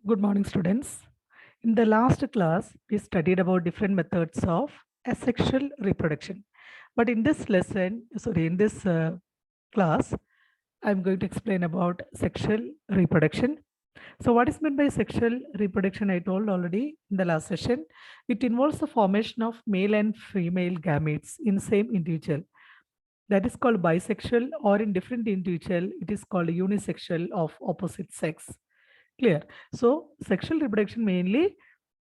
Good morning, students. In the last class, we studied about different methods of asexual reproduction. But in this class, I'm going to explain about sexual reproduction. So what is meant by sexual reproduction? I told already in the last session. It involves the formation of male and female gametes in same individual. That is called bisexual, or in different individual, it is called unisexual of opposite sex. Clear. So sexual reproduction mainly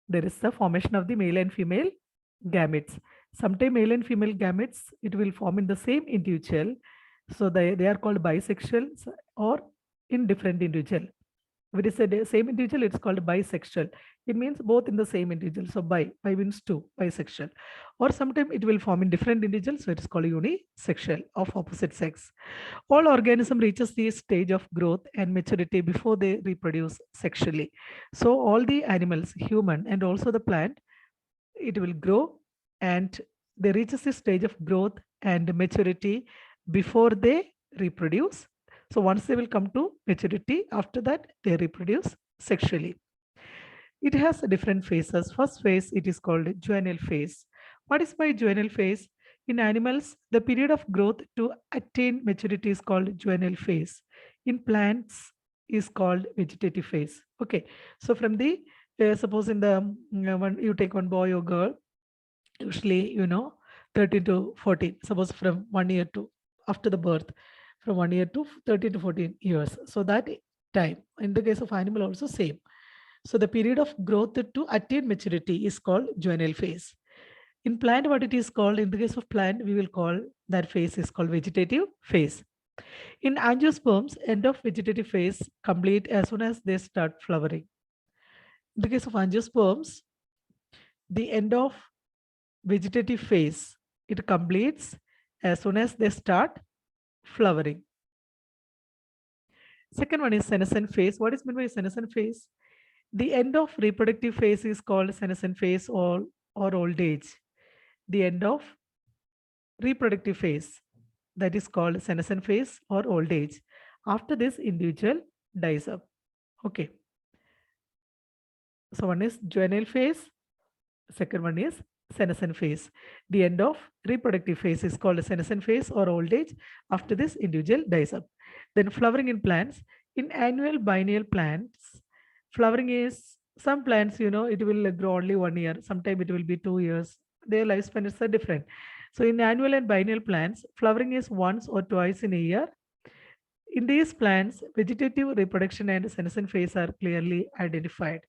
there is the formation of the male and female gametes. Sometimes male and female gametes it will form in the same individual. So they are called bisexual or in different individual. If it is the same individual, it's called bisexual. It means both in the same individual. So bi means two, bisexual. Or sometimes it will form in different individuals, so it is called unisexual of opposite sex. All organism reaches the stage of growth and maturity before they reproduce sexually. So all the animals, human and also the plant, it will grow and they reaches the stage of growth and maturity before they reproduce. So once they will come to maturity, after that they reproduce sexually. It has different phases. First phase, it is called juvenile phase. What is by juvenile phase? In animals, the period of growth to attain maturity is called juvenile phase. In plants, is called vegetative phase. Okay, so from the suppose in the when you take one boy or girl, usually 13 to 14. Suppose from 1 year to after the birth, from 1 year to 13 to 14 years. So that time in the case of animal also same. So the period of growth to attain maturity is called juvenile phase. In plant, what it is called, in the case of plant, we will call that phase is called vegetative phase. In angiosperms, end of vegetative phase complete as soon as they start flowering. In the case of angiosperms, the end of vegetative phase, it completes as soon as they start flowering. Second one is senescent phase. What is meant by senescent phase? The end of reproductive phase is called senescent phase or old age. The end of reproductive phase, that is called senescent phase or old age. After this, individual dies up. Okay. So one is juvenile phase. Second one is senescent phase. The end of reproductive phase is called senescent phase or old age. After this, individual dies up. Then flowering in plants. In annual biennial plants, flowering is some plants, it will grow only 1 year. Sometimes it will be 2 years. Their lifespan is different. So in annual and biennial plants, flowering is once or twice in a year. In these plants, vegetative reproduction and senescent phase are clearly identified.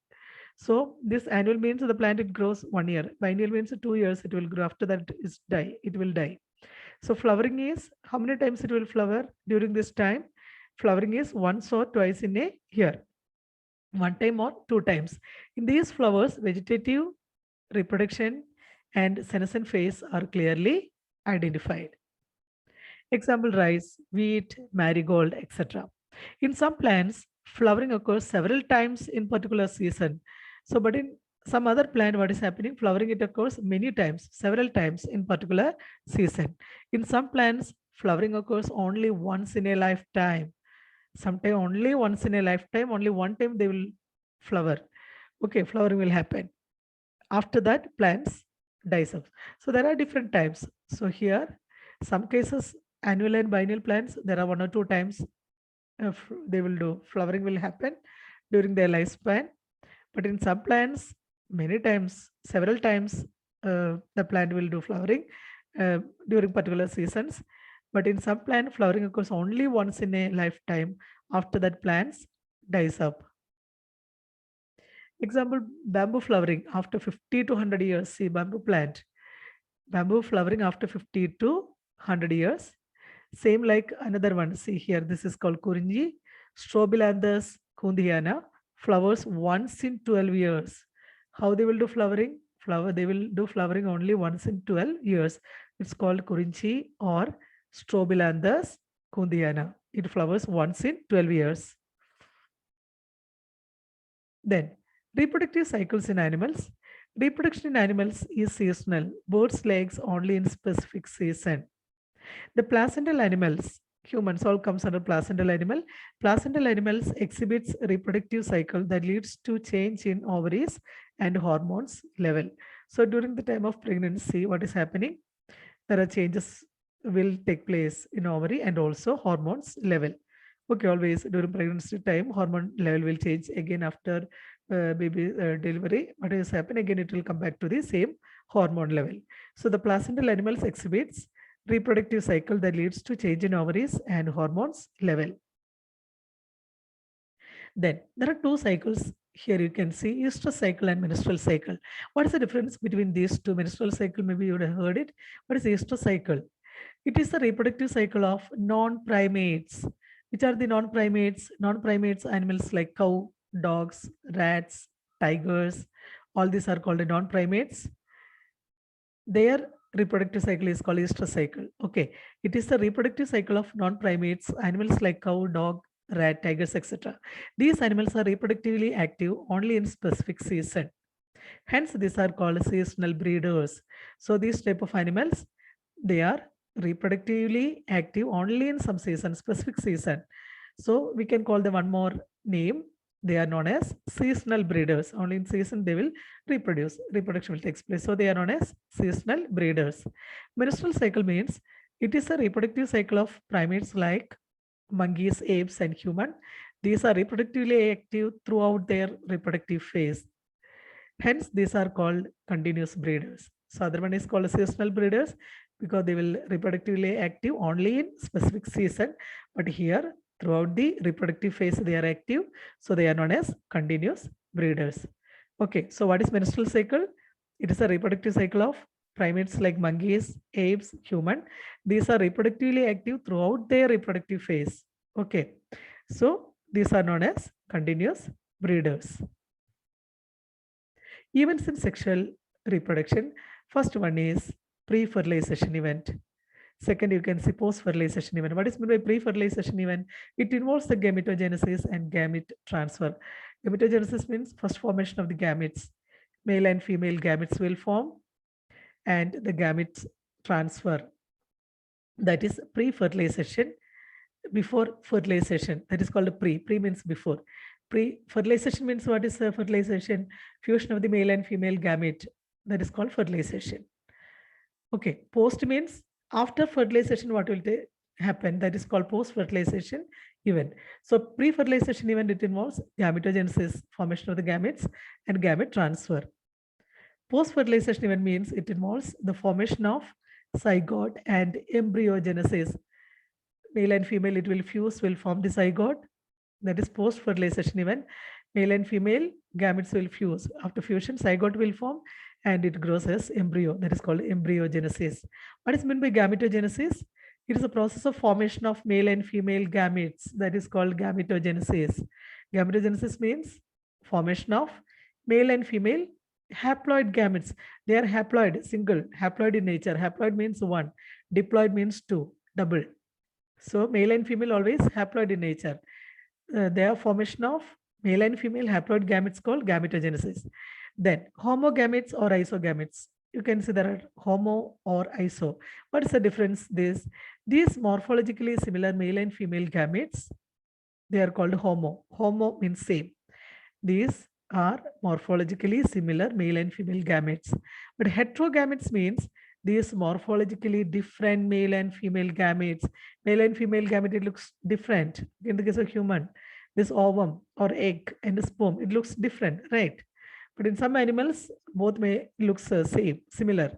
So this annual means the plant it grows 1 year. Biennial means 2 years it will grow. After that is die. It will die. So flowering is how many times it will flower during this time? Flowering is once or twice in a year. One time or two times. In these flowers, vegetative reproduction and senescent phase are clearly identified. Example rice, wheat, marigold, etc. In some plants, flowering occurs several times in particular season. So, but in some other plant, what is happening? Flowering it occurs many times, several times in particular season. In some plants, flowering occurs only once in a lifetime. Sometimes only once in a lifetime, only one time they will flower. Okay, flowering will happen. After that, plants dies up. So there are different types. So here, some cases, annual and biennial plants, there are 1 or 2 times they will do. Flowering will happen during their lifespan. But in some plants, many times, several times, the plant will do flowering during particular seasons. But in some plant, flowering occurs only once in a lifetime. After that, plants dies up. Example, bamboo flowering after 50 to 100 years. See, bamboo plant. Bamboo flowering after 50 to 100 years. Same like another one. See here, this is called Kurinji. Strobilanthes kundiana flowers once in 12 years. How they will do flowering? They will do flowering only once in 12 years. It's called Kurinji or Strobilanthes kundiana. It flowers once in 12 years. Then reproductive cycles in animals. Reproduction in animals is seasonal. Birds' legs only in specific season. The placental animals humans, all comes under placental animal. Placental animals exhibits reproductive cycle that leads to change in ovaries and hormones level. So during the time of pregnancy, what is happening? There are changes will take place in ovary and also hormones level. Okay, always during pregnancy time, hormone level will change again after baby delivery. What is happen again? It will come back to the same hormone level. So the placental animals exhibits reproductive cycle that leads to change in ovaries and hormones level. Then there are two cycles here. You can see estrous cycle and menstrual cycle. What is the difference between these two? Menstrual cycle, maybe you would have heard it. What is estrous cycle? It is the reproductive cycle of non-primates. Which are the non-primates? Non-primates animals like cow, dogs, rats, tigers. All these are called the non-primates. Their reproductive cycle is called estrous cycle. Okay, it is the reproductive cycle of non-primates, animals like cow, dog, rat, tigers, etc. These animals are reproductively active only in specific season. Hence, these are called seasonal breeders. So these type of animals, they are reproductively active only in some season, specific season. So we can call them one more name. They are known as seasonal breeders. Only in season they will reproduce. Reproduction will take place. So they are known as seasonal breeders. Menstrual cycle means it is a reproductive cycle of primates like monkeys, apes, and human. These are reproductively active throughout their reproductive phase. Hence, these are called continuous breeders. So other one is called seasonal breeders because they will reproductively active only in specific season. But here, throughout the reproductive phase, they are active. So they are known as continuous breeders. Okay, so what is menstrual cycle? It is a reproductive cycle of primates like monkeys, apes, human. These are reproductively active throughout their reproductive phase. Okay, so these are known as continuous breeders. Events in sexual reproduction. First one is pre-fertilization event. Second, you can see post-fertilization event. What is meant by pre-fertilization event? It involves the gametogenesis and gamete transfer. Gametogenesis means first formation of the gametes. Male and female gametes will form and the gametes transfer. That is pre-fertilization. Before fertilization, that is called a pre. Pre means before. Pre-fertilization means what is fertilization? Fusion of the male and female gamete. That is called fertilization. Okay. Post means after fertilization, what will happen? That is called post-fertilization event. So pre-fertilization event, it involves gametogenesis, formation of the gametes, and gamete transfer. Post-fertilization event means it involves the formation of zygote and embryogenesis. Male and female, it will fuse, will form the zygote. That is post-fertilization event. Male and female gametes will fuse. After fusion, zygote will form and it grows as embryo. That is called embryogenesis. What is meant by gametogenesis? It is a process of formation of male and female gametes. That is called gametogenesis. Gametogenesis means formation of male and female haploid gametes. They are haploid, single, haploid in nature. Haploid means one, diploid means two, double. So male and female always haploid in nature. Their formation of male and female haploid gametes called gametogenesis. Then homogametes or isogametes. You can see there are homo or iso. What is the difference? These morphologically similar male and female gametes, they are called homo. Homo means same. These are morphologically similar male and female gametes. But heterogametes means these morphologically different male and female gametes. Male and female gamete, it looks different. In the case of human, this ovum or egg and the sperm, it looks different, right? But in some animals, both may look same, similar.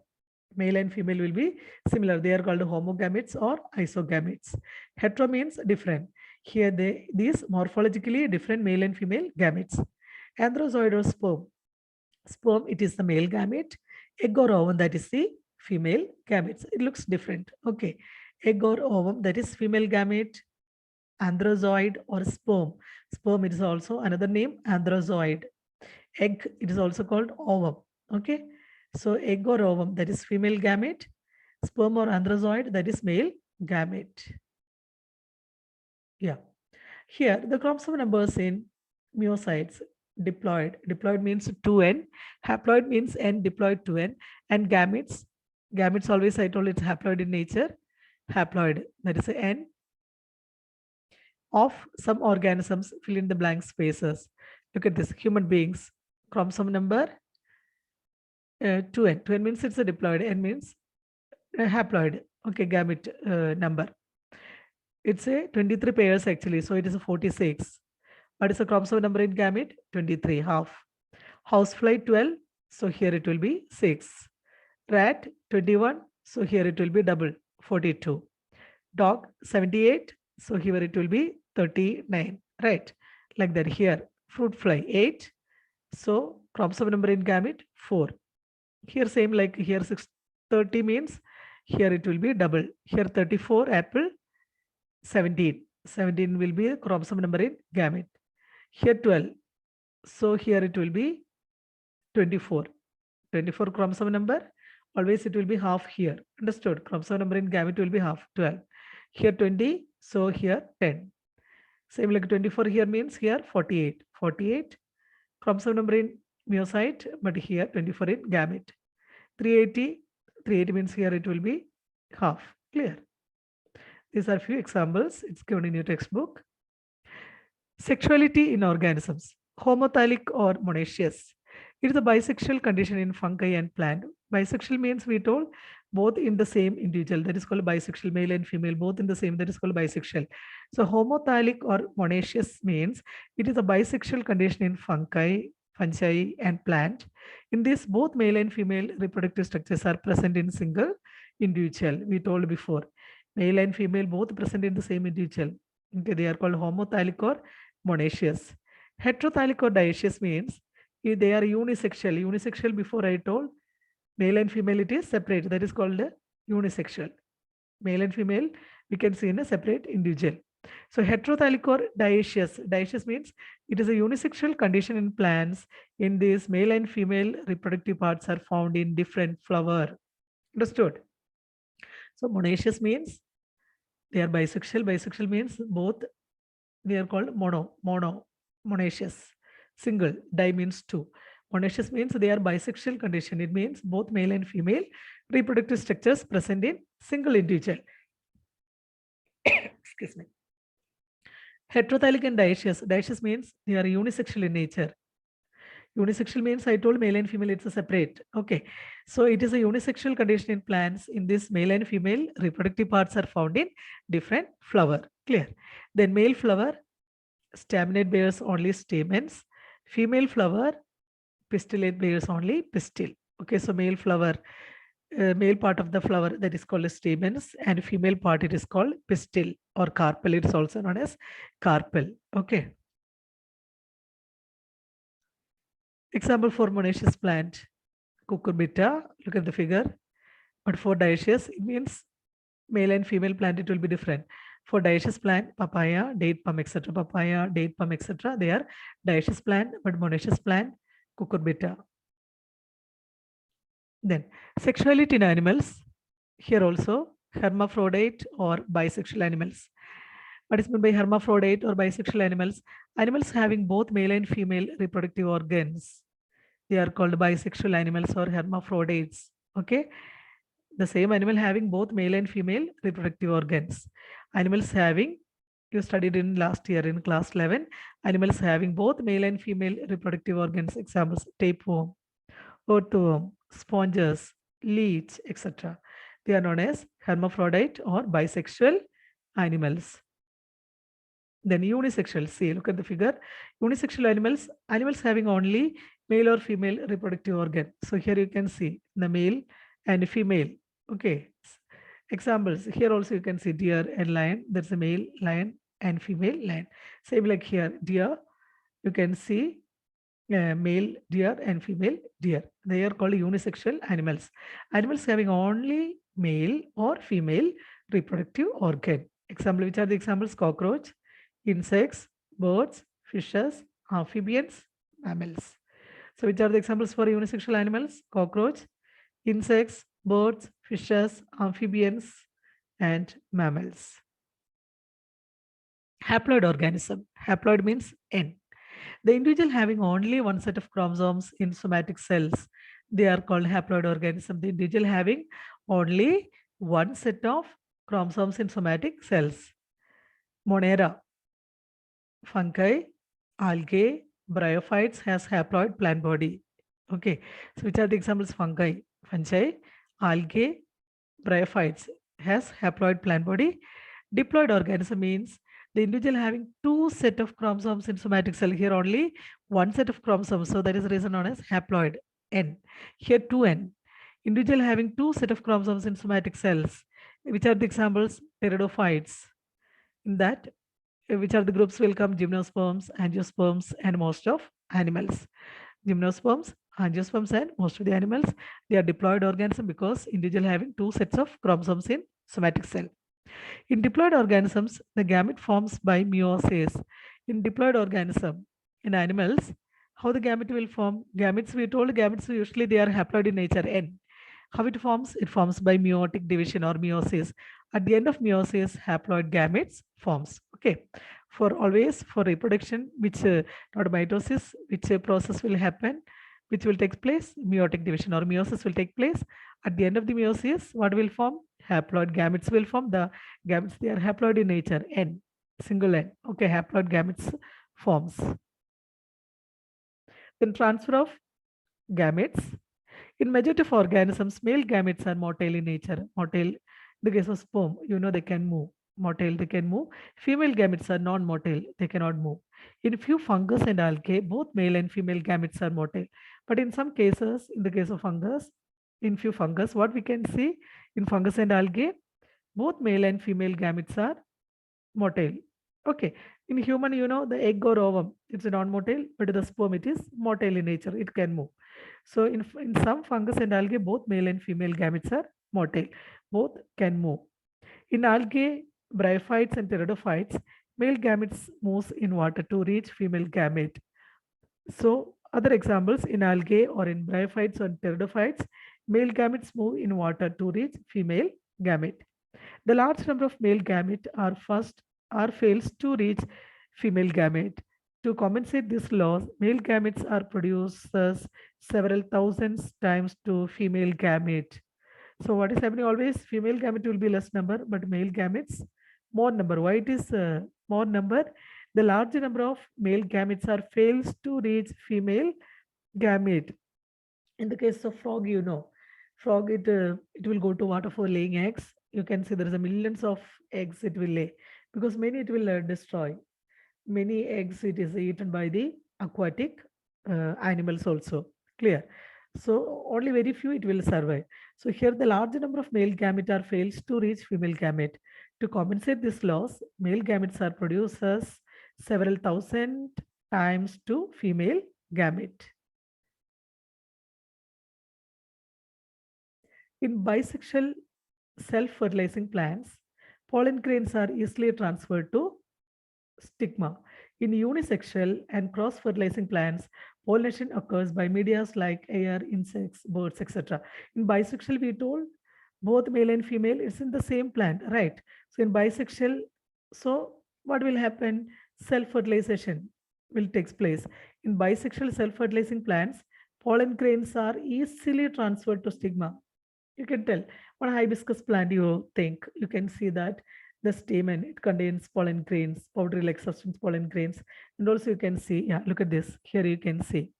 Male and female will be similar. They are called homogametes or isogametes. Hetero means different. Here, these morphologically different male and female gametes. Androzoid or sperm. Sperm, it is the male gamete. Egg or ovum, that is the female gametes. It looks different. Okay. Egg or ovum, that is female gamete. Androzoid or sperm. Sperm, it is also another name, androzoid. Egg, it is also called ovum. Okay. So egg or ovum, that is female gamete. Sperm or androzoid, that is male gamete. Yeah. Here, the chromosome numbers in myocytes. Diploid. Diploid means 2n. Haploid means n, diploid 2n. And gametes. Gametes always, I told it's haploid in nature. Haploid, that is n. of some organisms, fill in the blank spaces. Look at this, human beings, chromosome number 2n. 2n means it's a diploid, n means a haploid, okay, gamete number. It's a 23 pairs actually, so it is a 46. What is the chromosome number in gamete? 23, half. Housefly 12, so here it will be 6. Rat 21, so here it will be double, 42. Dog 78, so here it will be 39, right? Like that here. Fruit fly 8, so chromosome number in gamete 4. Here same like here 630 means here it will be double. Here 34 apple 17. 17 will be a chromosome number in gamete. Here 12. So here it will be 24. 24 chromosome number. Always it will be half here. Understood? Chromosome number in gamete will be half 12. Here 20. So here 10. Same like 24 here means here 48. 48 chromosome number in myocyte, but here 24 in gamete. 380. 380 means here it will be half. Clear? These are few examples. It's given in your textbook. Sexuality in organisms. Homothallic or monoecious. It is a bisexual condition in fungi and plant. Bisexual means we told both in the same individual. That is called bisexual, male and female, both in the same. That is called bisexual. So homothallic or monoecious means it is a bisexual condition in fungi and plant. In this, both male and female reproductive structures are present in single individual. We told before, male and female both present in the same individual. Okay, they are called homothallic or monoecious. Heterothallic or dioecious means they are unisexual. Unisexual before I told, male and female it is separate. That is called unisexual. Male and female we can see in a separate individual. So heterothallic or dioecious. Dioecious means it is a unisexual condition in plants. In this, male and female reproductive parts are found in different flower. Understood? So monoecious means they are bisexual. Bisexual means both. They are called monoecious. Single, di means two. Monoecious means they are bisexual condition. It means both male and female reproductive structures present in single individual. Excuse me. Heterothallic and dioecious. Dioecious means they are unisexual in nature. Unisexual means I told male and female it's a separate. Okay. So it is a unisexual condition in plants. In this, male and female reproductive parts are found in different flower. Clear? Then male flower, staminate bears only stamens. Female flower, pistillate bears only pistil. Okay, so male flower, male part of the flower that is called stamens, and female part it is called pistil or carpel. It is also known as carpel. Okay. Example for monoecious plant, cucurbita. Look at the figure. But for dioecious, it means male and female plant, it will be different. For dioecious plant, papaya, date palm, etc. Papaya, date palm, etc. They are dioecious plant, but monoecious plant, cucurbita. Then sexuality in animals. Here also hermaphrodite or bisexual animals. What is meant by hermaphrodite or bisexual animals? Animals having both male and female reproductive organs. They are called bisexual animals or hermaphrodites. Okay. The same animal having both male and female reproductive organs. Animals having, you studied in last year in class 11, animals having both male and female reproductive organs. Examples, tapeworm, earthworm, sponges, leech, etc. They are known as hermaphrodite or bisexual animals. Then unisexual, see, look at the figure. Unisexual animals, animals having only male or female reproductive organ. So here you can see the male and female. Okay. Examples, here also you can see deer and lion. There's a male lion and female lion. Same like here, deer, you can see male deer and female deer. They are called unisexual animals. Animals having only male or female reproductive organ. Example, which are the examples? Cockroach, insects, birds, fishes, amphibians, mammals. So which are the examples for unisexual animals? Cockroach, insects, birds, fishes, amphibians, and mammals. Haploid organism. Haploid means N. The individual having only one set of chromosomes in somatic cells, they are called haploid organism. The individual having only one set of chromosomes in somatic cells. Monera. fungi, algae, bryophytes has haploid plant body. Okay, so which are the examples? Fungi, algae, bryophytes has haploid plant body. Diploid organism means the individual having two set of chromosomes in somatic cell. Here only one set of chromosomes. So that is the reason known as haploid N. Here 2N. Individual having two set of chromosomes in somatic cells. Which are the examples? Pteridophytes. In that, which are the groups will come? Gymnosperms, angiosperms, and most of animals. Gymnosperms, angiosperms, and most of the animals, they are diploid organism because individual having two sets of chromosomes in somatic cell. In diploid organisms, the gamete forms by meiosis. In diploid organism, in animals, how the gamete will form? Gametes, we told gametes usually they are haploid in nature, N. How it forms? It forms by meiotic division or meiosis. At the end of meiosis, haploid gametes forms. Okay. For always for reproduction, which not mitosis, which process will happen, which will take place, meiotic division or meiosis will take place. At the end of the meiosis, what will form? Haploid gametes will form. The gametes, they are haploid in nature, N, single N. Okay, haploid gametes forms. Then transfer of gametes. In majority of organisms, male gametes are motile in nature. Motile, in the case of sperm, you know they can move. Motile, they can move. Female gametes are non-motile, they cannot move. In few fungus and algae, both male and female gametes are motile. But in some cases, in the case of fungus, in few fungus, what we can see in fungus and algae, both male and female gametes are motile. Okay. In human, you know, the egg or ovum, it's a non-motile, but the sperm, it is motile in nature. It can move. So in some fungus and algae, both male and female gametes are motile. Both can move. In algae, bryophytes and pteridophytes, male gametes moves in water to reach female gamete. So other examples in algae or in bryophytes or pteridophytes, male gametes move in water to reach female gamete. The large number of male gamete are first or fails to reach female gamete. To compensate this loss, male gametes are produced several thousands times to female gamete. So what is happening always? Female gamete will be less number, but male gametes more number. Why it is more number? The larger number of male gametes are fails to reach female gamete. In the case of frog, you know, frog it will go to water for laying eggs. You can see there is a millions of eggs it will lay because many it will destroy. Many eggs it is eaten by the aquatic animals also. Clear. So only very few it will survive. So here the large number of male gamete are fails to reach female gamete. To compensate this loss, male gametes are produced as several thousand times to female gamete. In bisexual self-fertilizing plants, pollen grains are easily transferred to stigma. In unisexual and cross-fertilizing plants, pollination occurs by medias like air, insects, birds, etc. In bisexual, we told both male and female is in the same plant, right? So in bisexual, so what will happen? Self-fertilization will take place. In bisexual self-fertilizing plants, pollen grains are easily transferred to stigma. You can tell what hibiscus plant you think. You can see that the stamen, it contains pollen grains, powdery like substance pollen grains. And also you can see, yeah, look at this. Here you can see.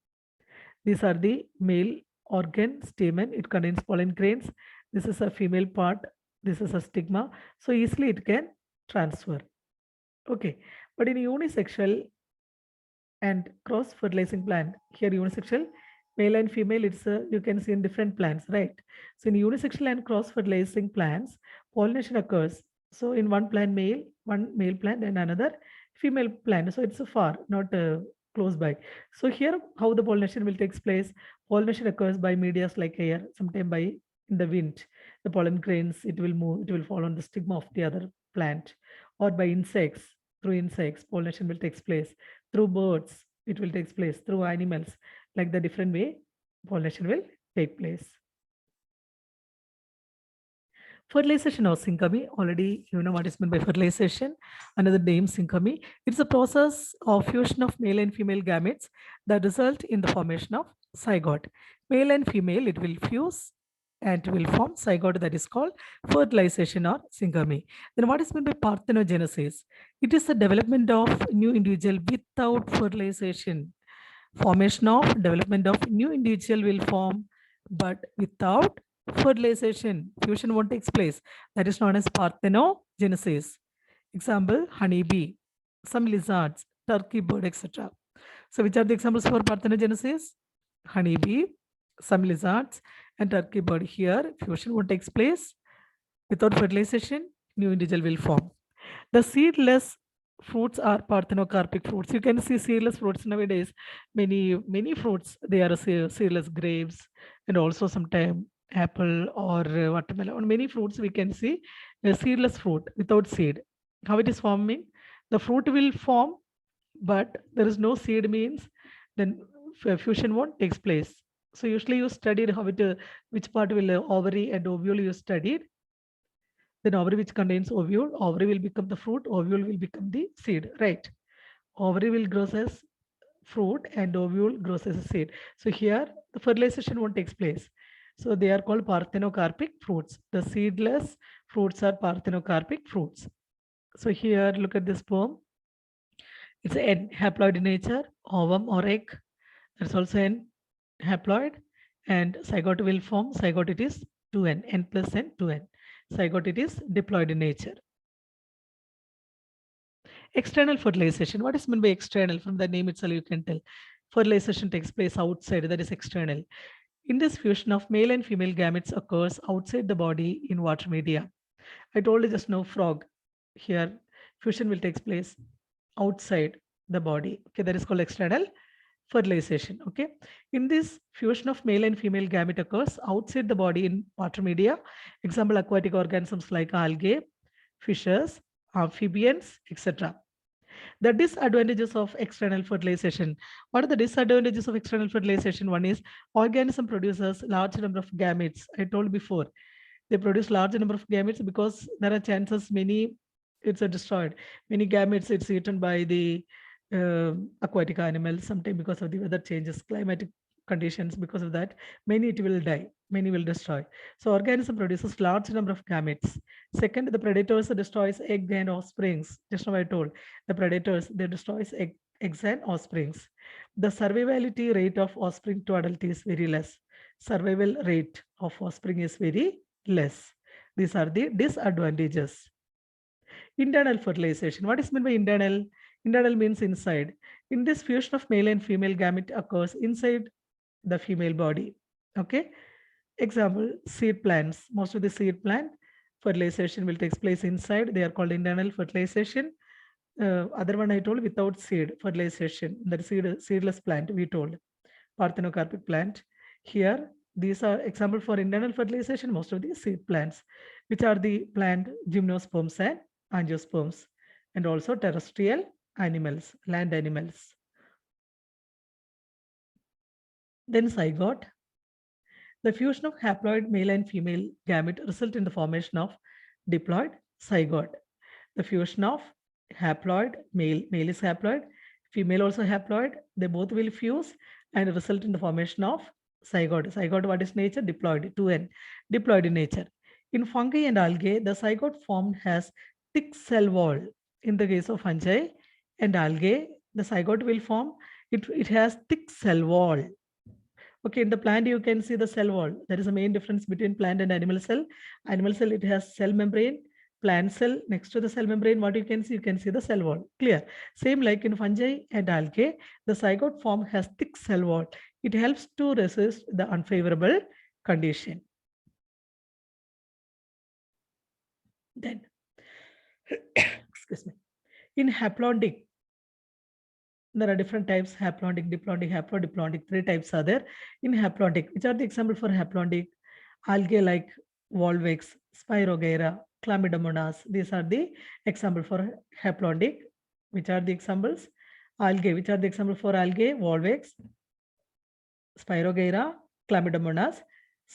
These are the male organ stamen. It contains pollen grains. This is a female part. This is a stigma. So easily it can transfer. Okay. But in unisexual and cross-fertilizing plant, here unisexual, male and female, it's you can see in different plants, right? So in unisexual and cross-fertilizing plants, pollination occurs. So in one male plant and another female plant. So it's far, not close by. So here, how the pollination will take place? Pollination occurs by medias like air, sometimes by in the wind. The pollen grains, it will move, it will fall on the stigma of the other plant, or by insects. Through insects, pollination will take place. Through birds, it will take place. Through animals, like the different way pollination will take place. Fertilization or synchrony, already you know what is meant by fertilization. Another name synchrony. It's a process of fusion of male and female gametes that result in the formation of zygote. Male and female, it will fuse and will form zygote, that is called fertilization or syngamy. Then what is meant by parthenogenesis? It is the development of new individual without fertilization. Formation of development of new individual will form, but without fertilization. Fusion won't take place. That is known as parthenogenesis. Example, honeybee, some lizards, turkey bird, etc. So which are the examples for parthenogenesis? Honeybee, some lizards, and turkey bird. Here, fusion won't take place. Without fertilization, new individual will form. The seedless fruits are parthenocarpic fruits. You can see seedless fruits nowadays. Many fruits, they are seedless grapes, and also sometimes apple or watermelon. On many fruits we can see a seedless fruit without seed. How it is forming? The fruit will form, but there is no seed, means then fusion won't takes place. So usually you studied how it, which part will ovary and ovule you studied. Then ovary which contains ovule, ovary will become the fruit, ovule will become the seed, right? Ovary will grow as fruit and ovule grows as a seed. So here the fertilization won't takes place. So they are called parthenocarpic fruits. The seedless fruits are parthenocarpic fruits. So here look at this poem. It's an haploid in nature, ovum or egg. There's also an haploid, and zygote will form. Zygote it is 2n, n plus n, 2n. Zygote it is diploid in nature. External fertilization. What is meant by external? From the name itself, you can tell. Fertilization takes place outside, that is external. In this fusion of male and female gametes occurs outside the body in water media. I told you just now frog. Here, fusion will take place outside the body. Okay, that is called external fertilization. Okay, in this fusion of male and female gamete occurs outside the body in water media. Example, aquatic organisms like algae, fishes, amphibians, etc. The disadvantages of external fertilization. What are the disadvantages of external fertilization? One is organism produces large number of gametes. I told before, they produce large number of gametes because there are chances many it's destroyed. Many gametes it's eaten by the aquatic animals. Sometimes because of the weather changes, climatic conditions, because of that, many it will die, many will destroy. So organism produces large number of gametes. Second, the predators destroys egg and offsprings. Just now I told, the predators, they destroys eggs and offsprings. The survivality rate of offspring to adult is very less. Survival rate of offspring is very less. These are the disadvantages. Internal fertilization. What is meant by internal? Internal means inside. In this fusion of male and female gamete occurs inside the female body. Okay. Example, seed plants. Most of the seed plant fertilization will take place inside. They are called internal fertilization. Other one I told without seed fertilization. That seedless plant we told. Parthenocarpic plant. Here, these are example for internal fertilization. Most of the seed plants, which are the plant gymnosperms and angiosperms, and also terrestrial animals, land animals. Then zygote. The fusion of haploid male and female gamete result in the formation of diploid zygote. The fusion of haploid, male is haploid, female also haploid, they both will fuse and result in the formation of zygote. Zygote, what is nature? Diploid, 2n, diploid in nature. In fungi and algae, the zygote formed has thick cell wall. In the case of fungi and algae, the zygote will form, it has thick cell wall. Okay, in the plant, you can see the cell wall. There is a main difference between plant and animal cell. Animal cell, it has cell membrane. Plant cell, next to the cell membrane, what you can see the cell wall. Clear. Same like in fungi and algae, the zygote form has thick cell wall. It helps to resist the unfavorable condition. Then, excuse me, in haplodic, there are different types: haplodic, diplodic, haplodiplodic. 3 types are there. In haplodic, which are the example for haplodic? Algae like Volvex, Spirogyra, Chlamydomonas. These are the example for haplodic. Which are the examples? Algae. Which are the example for algae? Volvex, Spirogyra, Chlamydomonas.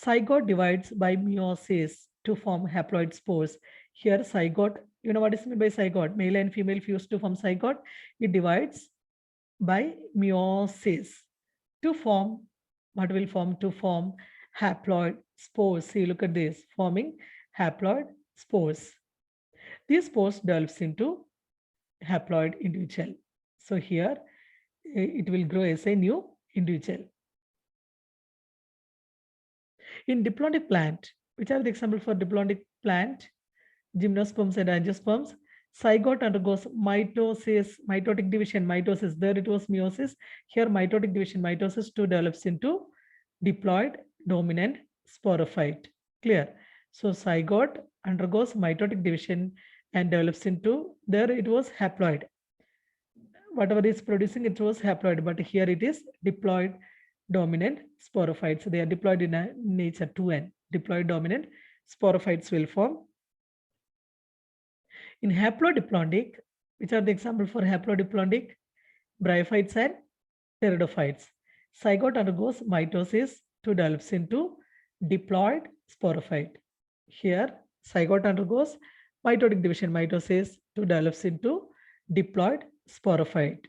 Zygote divides by meiosis to form haploid spores. Here zygote, you know what is meant by zygote? Male and female fuse to form zygote. It divides by meiosis to form, what will form? To form haploid spores. See, look at this, forming haploid spores. These spores develops into haploid individual. So here it will grow as a new individual. In diplodonic plant, which are the example for diplodonic plant? Gymnosperms and angiosperms. Zygote undergoes mitosis, mitotic division, mitosis. There it was meiosis. Here mitotic division, mitosis 2 develops into diploid dominant sporophyte. Clear? So zygote undergoes mitotic division and develops into, there it was haploid. Whatever is producing, it was haploid, but here it is diploid dominant sporophytes. They are diploid in nature 2n. Diploid dominant sporophytes will form. In haplodiplondic, which are the example for haplodiplondic? Bryophytes and pteridophytes. Zygote undergoes mitosis to develops into diploid sporophyte. Here, zygote undergoes mitotic division, mitosis to develops into diploid sporophyte.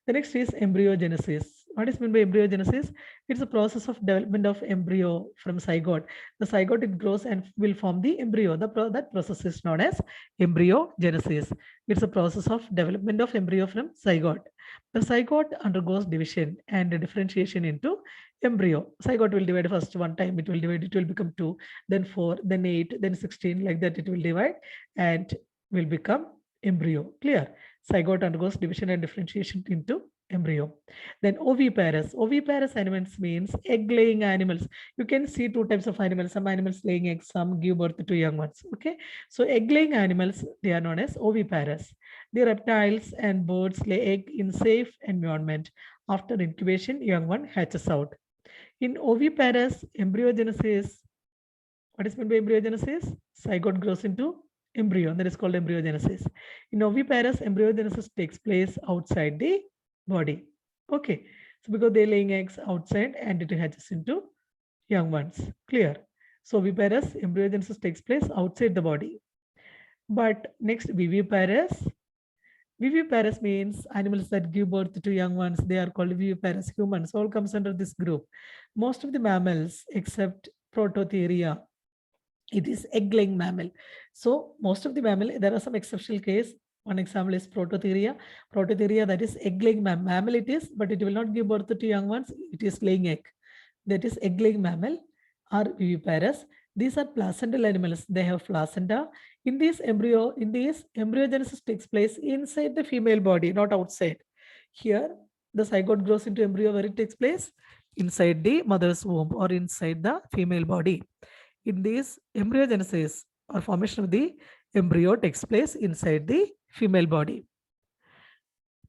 The next is embryogenesis. What is meant by embryogenesis? It's a process of development of embryo from zygote. The zygote, it grows and will form the embryo. That process is known as embryogenesis. It's a process of development of embryo from zygote. The zygote undergoes division and differentiation into embryo. Zygote will divide first one time, it will divide, it will become 2, then 4, then 8, then 16, like that it will divide and will become embryo. Clear? Zygote undergoes division and differentiation into embryo. Then oviparous. Oviparous animals means egg-laying animals. You can see two types of animals. Some animals laying eggs, some give birth to young ones. Okay. So egg-laying animals, they are known as oviparous. The reptiles and birds lay egg in safe environment. After incubation, young one hatches out. In oviparous, embryogenesis, what is meant by embryogenesis? Zygote grows into embryo, that is called embryogenesis. In oviparous, embryogenesis takes place outside the body. Okay, so because they're laying eggs outside and it hatches into young ones. Clear? So oviparous, embryogenesis takes place outside the body. But next, viviparous. Viviparous means animals that give birth to young ones. They are called viviparous. Humans all comes under this group. Most of the mammals except Prototheria, it is egg-laying mammal. So most of the mammal, there are some exceptional case. One example is Prototheria. Prototheria, that is egg-laying mammal it is, but it will not give birth to young ones. It is laying egg. That is egg-laying mammal or viviparous. These are placental animals. They have placenta. In this embryogenesis takes place inside the female body, not outside. Here, the zygote grows into embryo where it takes place inside the mother's womb or inside the female body. In this embryogenesis or formation of the embryo takes place inside the female body.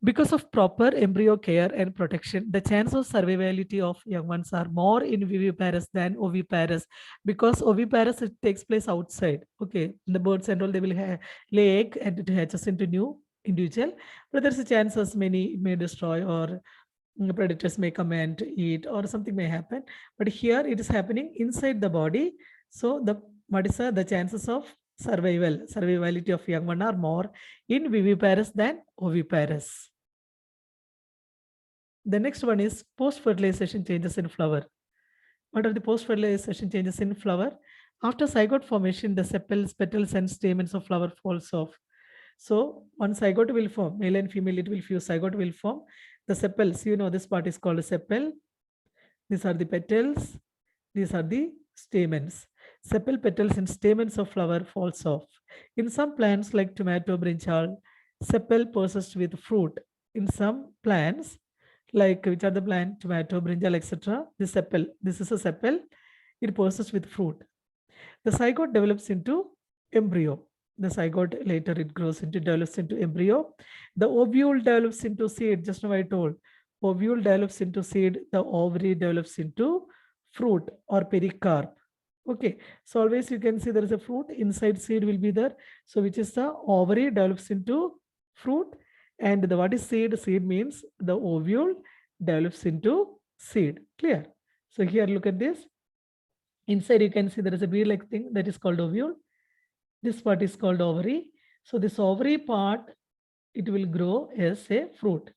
Because of proper embryo care and protection, the chance of survivability of young ones are more in viviparous than oviparous. Because oviparous, it takes place outside. Okay, the birds and all, they will lay egg and it hatches into new individual. But there's a chance as many may destroy or predators may come and eat or something may happen. But here it is happening inside the body. So the chances of survivability of young one are more in viviparous than oviparous. The next one is post-fertilization changes in flower. What are the post-fertilization changes in flower? After zygote formation, the sepals, petals, and stamens of flower falls off. So one zygote will form, male and female, it will fuse, zygote will form. The sepals, you know, this part is called a sepal. These are the petals. These are the stamens. Sepal, petals, and stamens of flower falls off. In some plants like tomato, brinjal, sepal persists with fruit. In some plants, like which are the plant, tomato, brinjal, etc., the sepal, this is a sepal, it persists with fruit. The zygote develops into embryo. The zygote later it grows into, develops into embryo. The ovule develops into seed, just now I told. Ovule develops into seed, the ovary develops into fruit or pericarp. Okay, so always you can see there is a fruit, inside seed will be there. So which is the ovary develops into fruit, and the what is seed? Seed means the ovule develops into seed. Clear? So here look at this. Inside you can see there is a bead-like thing that is called ovule. This part is called ovary. So this ovary part, it will grow as a fruit.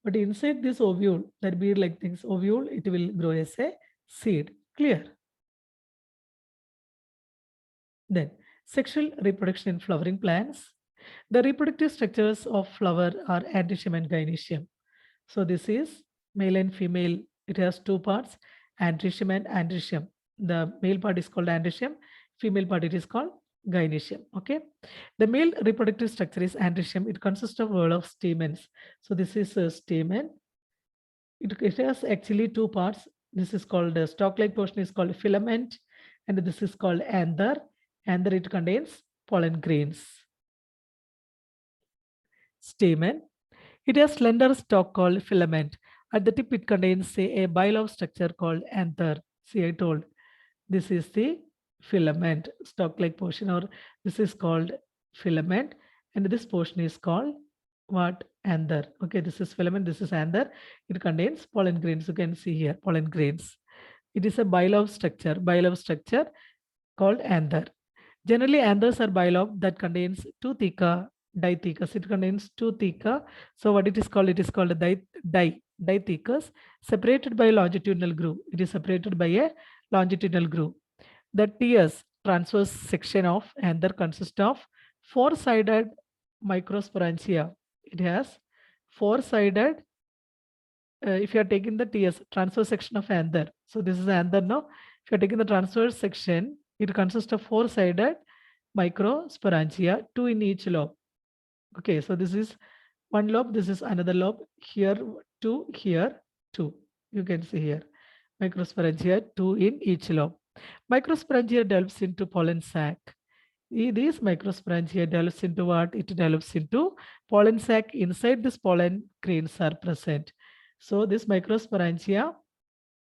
But inside this ovule, that bead-like things, ovule, it will grow as a seed. Clear? Then sexual reproduction in flowering plants. The reproductive structures of flower are androecium and gynoecium. So this is male and female. It has two parts, androecium and androecium. The male part is called androecium, female part it is called gynoecium. Okay. The male reproductive structure is androecium. It consists of whorl of stamens. So this is a stamen. It has actually two parts. This is called the stalk-like portion is called filament, and this is called anther. Anther it contains pollen grains. Stamen. It has slender stalk called filament. At the tip, it contains, say, a bilobe structure called anther. See, I told this is the filament, stalk-like portion, or this is called filament, and this portion is called what? Anther. Okay, this is filament, this is anther. It contains pollen grains. You can see here, pollen grains. It is a bilobe structure called anther. Generally, anthers are bilobe that contains two theca, dithecus. It contains two theca. So what it is called? It is called a dithecus, separated by a longitudinal groove. It is separated by a longitudinal groove. The TS transverse section of anther consists of four-sided microsporangia. It has four-sided. If you are taking the TS transverse section of anther, so this is anther now. If you are taking the transverse section, it consists of four-sided microsporangia, two in each lobe. Okay, so this is one lobe, this is another lobe. Here two, here two. You can see here microsporangia, two in each lobe. Microsporangia develops into pollen sac. These microsporangia develops into what? It develops into pollen sac. Inside this pollen grains are present. So this microsporangia,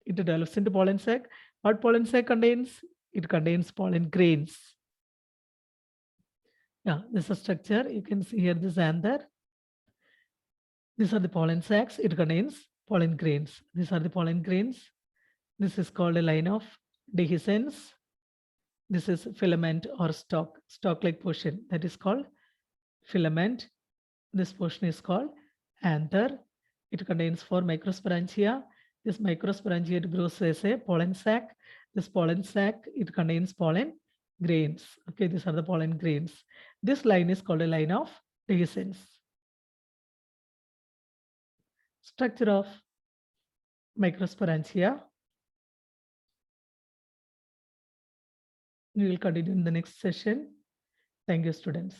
it develops into pollen sac. What pollen sac contains? It contains pollen grains. Yeah, this is a structure. You can see here this anther. These are the pollen sacs. It contains pollen grains. These are the pollen grains. This is called a line of dehiscence. This is filament or stalk-like portion. That is called filament. This portion is called anther. It contains four microsporangia. This microsporangia it grows as a pollen sac. This pollen sac, it contains pollen grains. Okay, these are the pollen grains. This line is called a line of dehiscence. Structure of microsporangia. We will continue in the next session. Thank you, students.